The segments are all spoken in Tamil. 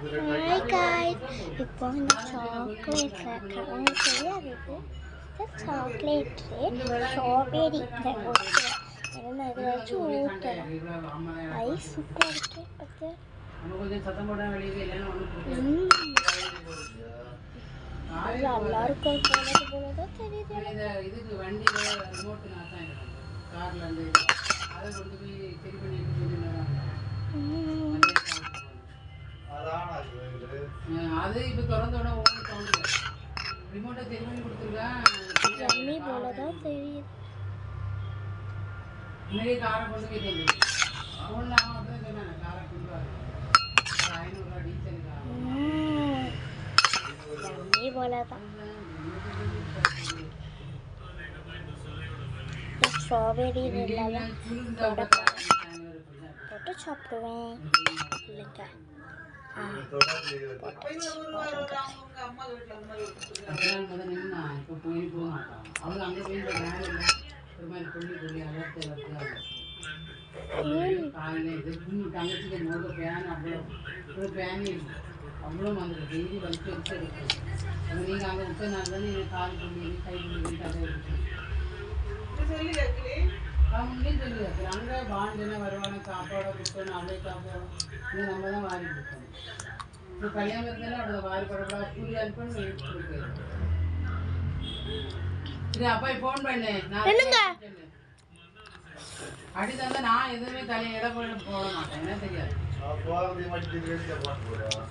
Hi guys, இப்போ இந்த சாக்லேட்ல உங்களுக்கு தெரியாது இது சாக்லேட் ஸ்ட்ராபெரி என்ன ஏதாச்சும் ஊற்றலாம் ஐஸ் சூப்பராக இருக்கு பார்த்து நல்லா இருக்கும் போனதான் தெரியுது இதுக்கு வண்டியில் ரிமோட்டு நான் தான் காரில் இருந்து அதை கொண்டு போய் சரி பண்ணிட்டு அது இப்போ திறந்தோட ஓடி தோணுது ரிமோட்டை சரி பண்ணி கொடுத்துருக்கேன் போலதான் தெரியுது இன்னைக்கு காரை கொண்டு போய் தந்து ஃபோனில் அவன் தான் சொன்னாங்க காரை கொண்டு வர 500 டீசலுக்கு போலதான் ஸ்ட்ராபெரி தொட்டு சாப்பிடுவேன் இல்லைங்க இப்போ போய் போக மாட்டான் அவங்க அங்கே போய் ஒரு மாதிரி கொல்லி கொல்லி அலர்த்து காலையில் இது தங்கச்சிக்கு மோத பேன் அவ்வளோ ஒரு பேனே இருக்கு அவ்வளோ வந்துருக்கு டெய்லி வலிச்சு வச்சு எடுக்கும் அது நீங்கள் அங்கே விட்டனால தானே எனக்கு கால் பண்ணி கை பண்ணி கதை இருக்கு அவங்களே சொல்லி அங்கே பாண்டுன்னா வருவானே சாப்பாடை கொடுக்கணும் அவளே சாப்பிடணும் இது நம்ம தான் வாரி கொடுக்கணும் இப்போ கல்யாணத்தில் அவ்வளோ வாரி படப்படா கூலி அனுப்பணும் எடுத்து கொடுக்குறது சரி அப்பா ஃபோன் பண்ணேன் நான் அடி தந்தா நான் எதுவுமே தலையை இடம் போட மாட்டேன் என்ன தெரியாது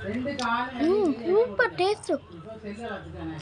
2 காலம் சூப்பர் டேஸ்ட் செல்ல வச்சுட்டானே